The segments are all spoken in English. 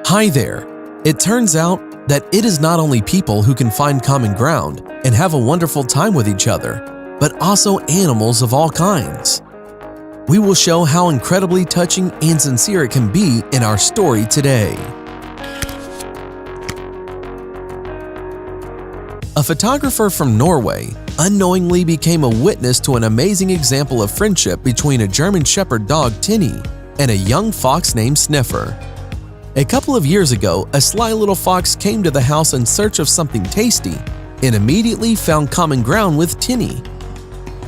Hi there! It turns out that it is not only people who can find common ground and have a wonderful time with each other, but also animals of all kinds. We will show how incredibly touching and sincere it can be in our story today. A photographer from Norway unknowingly became a witness to an amazing example of friendship between a German Shepherd dog, Tinny, and a young fox named Sniffer. A couple of years ago, a sly little fox came to the house in search of something tasty and immediately found common ground with Tinny.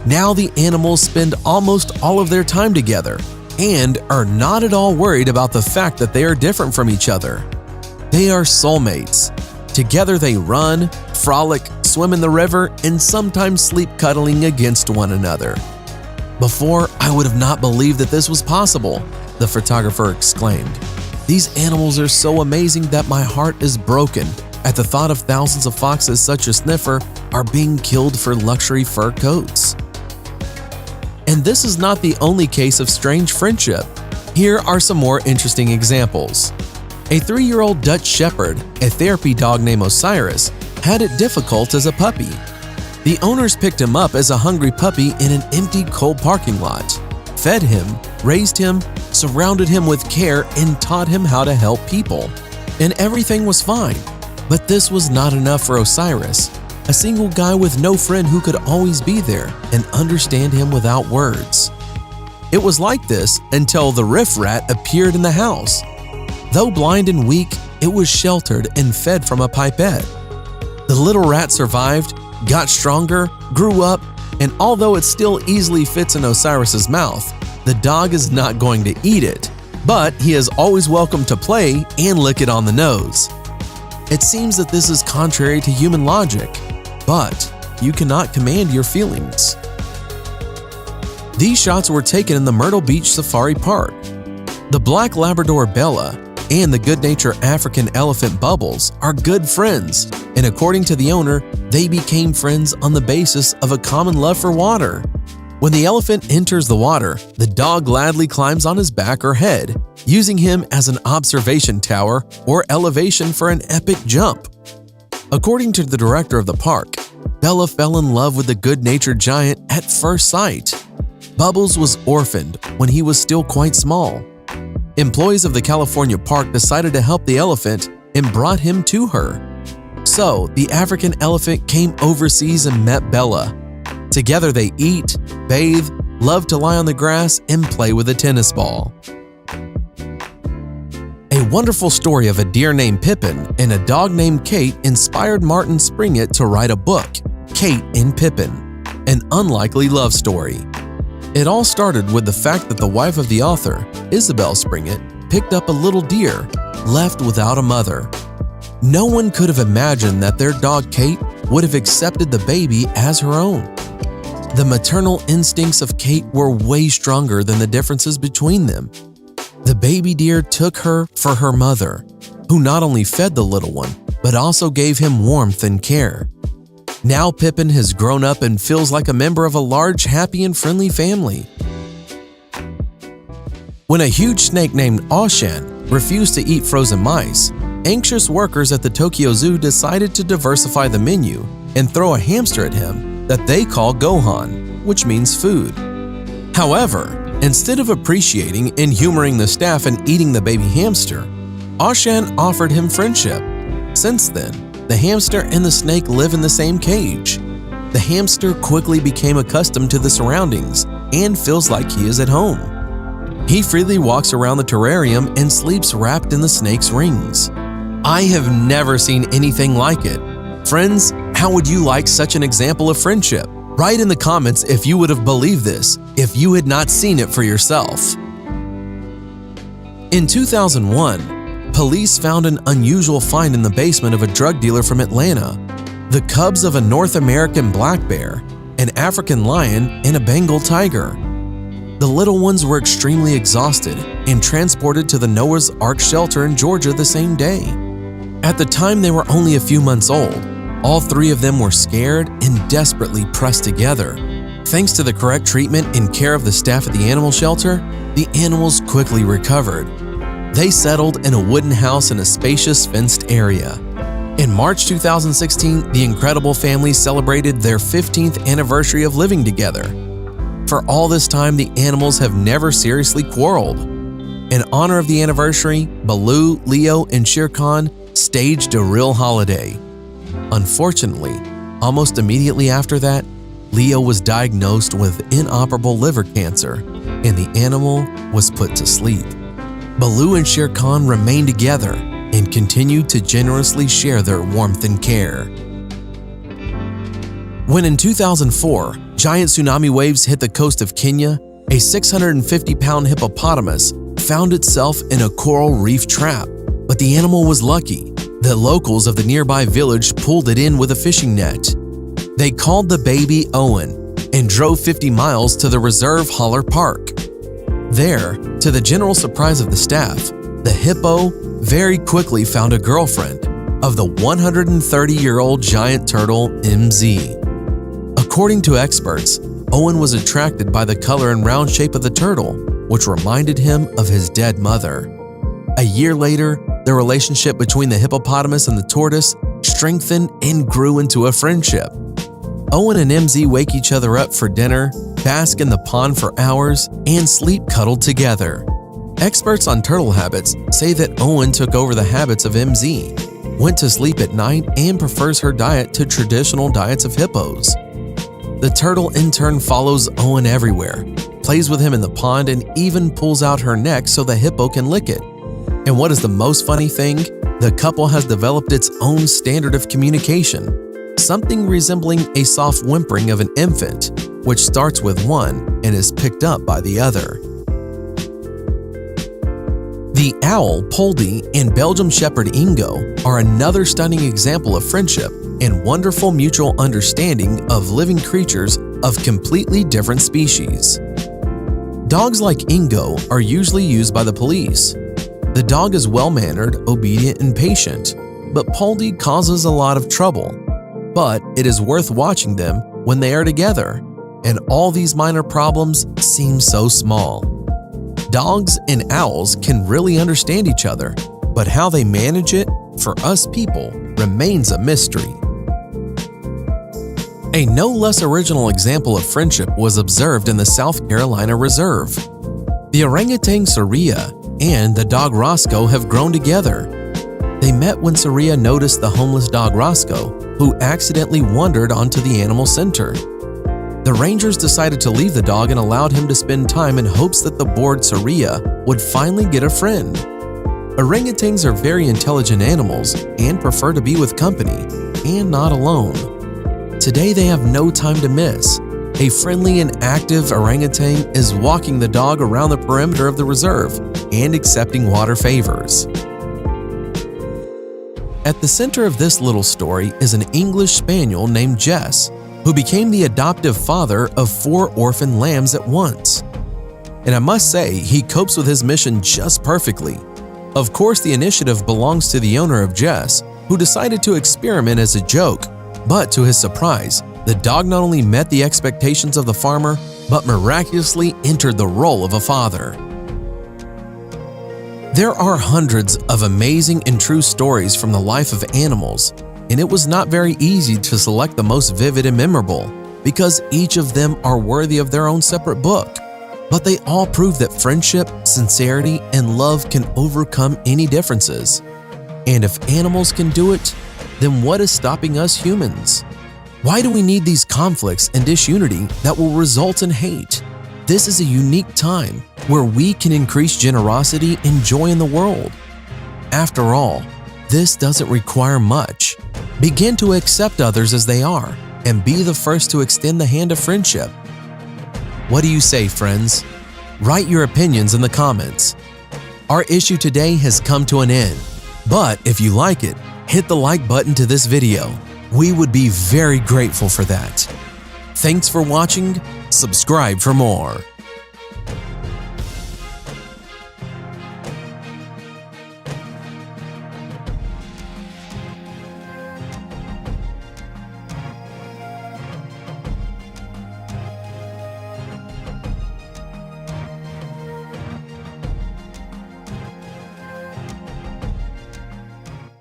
Now the animals spend almost all of their time together and are not at all worried about the fact that they are different from each other. They are soulmates. Together they run, frolic, swim in the river, and sometimes sleep cuddling against one another. "Before, I would have not believed that this was possible," the photographer exclaimed. "These animals are so amazing that my heart is broken at the thought of thousands of foxes such as Sniffer are being killed for luxury fur coats." And this is not the only case of strange friendship. Here are some more interesting examples. A 3-year-old Dutch Shepherd, a therapy dog named Osiris, had it difficult as a puppy. The owners picked him up as a hungry puppy in an empty, cold parking lot, fed him, raised him, surrounded him with care, and taught him how to help people. And everything was fine. But this was not enough for Osiris, a single guy with no friend who could always be there and understand him without words. It was like this until the riff rat appeared in the house. Though blind and weak, it was sheltered and fed from a pipette. The little rat survived, got stronger, grew up, and although it still easily fits in Osiris's mouth, the dog is not going to eat it, but he is always welcome to play and lick it on the nose. It seems that this is contrary to human logic, but you cannot command your feelings. These shots were taken in the Myrtle Beach Safari Park. The black Labrador Bella and the good-natured African elephant Bubbles are good friends, and according to the owner, they became friends on the basis of a common love for water. When the elephant enters the water, the dog gladly climbs on his back or head, using him as an observation tower or elevation for an epic jump. According to the director of the park, Bella fell in love with the good-natured giant at first sight. Bubbles was orphaned when he was still quite small. Employees of the California park decided to help the elephant and brought him to her. So, the African elephant came overseas and met Bella. Together they eat, bathe, love to lie on the grass, and play with a tennis ball. A wonderful story of a deer named Pippin and a dog named Kate inspired Martin Springett to write a book, Kate and Pippin, an unlikely love story. It all started with the fact that the wife of the author, Isabel Springett, picked up a little deer, left without a mother. No one could have imagined that their dog Kate would have accepted the baby as her own. The maternal instincts of Kate were way stronger than the differences between them. The baby deer took her for her mother, who not only fed the little one, but also gave him warmth and care. Now Pippin has grown up and feels like a member of a large, happy, and friendly family. When a huge snake named Oshan refused to eat frozen mice, anxious workers at the Tokyo Zoo decided to diversify the menu and throw a hamster at him that they call Gohan, which means food. However, instead of appreciating and humoring the staff and eating the baby hamster, Oshan offered him friendship. Since then, the hamster and the snake live in the same cage. The hamster quickly became accustomed to the surroundings and feels like he is at home. He freely walks around the terrarium and sleeps wrapped in the snake's rings. I have never seen anything like it. Friends, how would you like such an example of friendship? Write in the comments if you would have believed this if you had not seen it for yourself. In 2001, police found an unusual find in the basement of a drug dealer from Atlanta: the cubs of a North American black bear, an African lion, and a Bengal tiger. The little ones were extremely exhausted and transported to the Noah's Ark shelter in Georgia the same day. At the time they were only a few months old, all three of them were scared and desperately pressed together. Thanks to the correct treatment and care of the staff at the animal shelter, the animals quickly recovered. They settled in a wooden house in a spacious fenced area. In March 2016, the incredible family celebrated their 15th anniversary of living together. For all this time, the animals have never seriously quarreled. In honor of the anniversary, Baloo, Leo, and Shere Khan staged a real holiday. Unfortunately, almost immediately after that, Leo was diagnosed with inoperable liver cancer, and the animal was put to sleep. Baloo and Shere Khan remained together and continued to generously share their warmth and care. When in 2004, giant tsunami waves hit the coast of Kenya, a 650-pound hippopotamus found itself in a coral reef trap. But the animal was lucky. The locals of the nearby village pulled it in with a fishing net. They called the baby Owen and drove 50 miles to the reserve Holler Park. There, to the general surprise of the staff, the hippo very quickly found a girlfriend of the 130-year-old giant turtle MZ. According to experts, Owen was attracted by the color and round shape of the turtle, which reminded him of his dead mother. A year later, the relationship between the hippopotamus and the tortoise strengthened and grew into a friendship. Owen and MZ wake each other up for dinner, bask in the pond for hours, and sleep cuddled together. Experts on turtle habits say that Owen took over the habits of MZ, went to sleep at night, and prefers her diet to traditional diets of hippos. The turtle in turn follows Owen everywhere, plays with him in the pond, and even pulls out her neck so the hippo can lick it. And what is the most funny thing? The couple has developed its own standard of communication, something resembling a soft whimpering of an infant, which starts with one and is picked up by the other. The owl, Poldy, and Belgian Shepherd Ingo are another stunning example of friendship and wonderful mutual understanding of living creatures of completely different species. Dogs like Ingo are usually used by the police. The dog is well-mannered, obedient, and patient, but Poldy causes a lot of trouble. But it is worth watching them when they are together, and all these minor problems seem so small. Dogs and owls can really understand each other, but how they manage it, for us people, remains a mystery. A no less original example of friendship was observed in the South Carolina Reserve. The orangutan Saria and the dog Roscoe have grown together. They met when Saria noticed the homeless dog Roscoe, who accidentally wandered onto the animal center. The rangers decided to leave the dog and allowed him to spend time in hopes that the bored Saria would finally get a friend. Orangutans are very intelligent animals and prefer to be with company and not alone. Today they have no time to miss. A friendly and active orangutan is walking the dog around the perimeter of the reserve and accepting water favors. At the center of this little story is an English spaniel named Jess, who became the adoptive father of 4 orphan lambs at once. And I must say, he copes with his mission just perfectly. Of course, the initiative belongs to the owner of Jess, who decided to experiment as a joke, but to his surprise, the dog not only met the expectations of the farmer, but miraculously entered the role of a father. There are hundreds of amazing and true stories from the life of animals, and it was not very easy to select the most vivid and memorable, because each of them are worthy of their own separate book. But they all prove that friendship, sincerity, and love can overcome any differences. And if animals can do it, then what is stopping us humans? Why do we need these conflicts and disunity that will result in hate? This is a unique time where we can increase generosity and joy in the world. After all, this doesn't require much. Begin to accept others as they are and be the first to extend the hand of friendship. What do you say, friends? Write your opinions in the comments. Our issue today has come to an end, but if you like it, hit the like button to this video. We would be very grateful for that. Thanks for watching. Subscribe for more.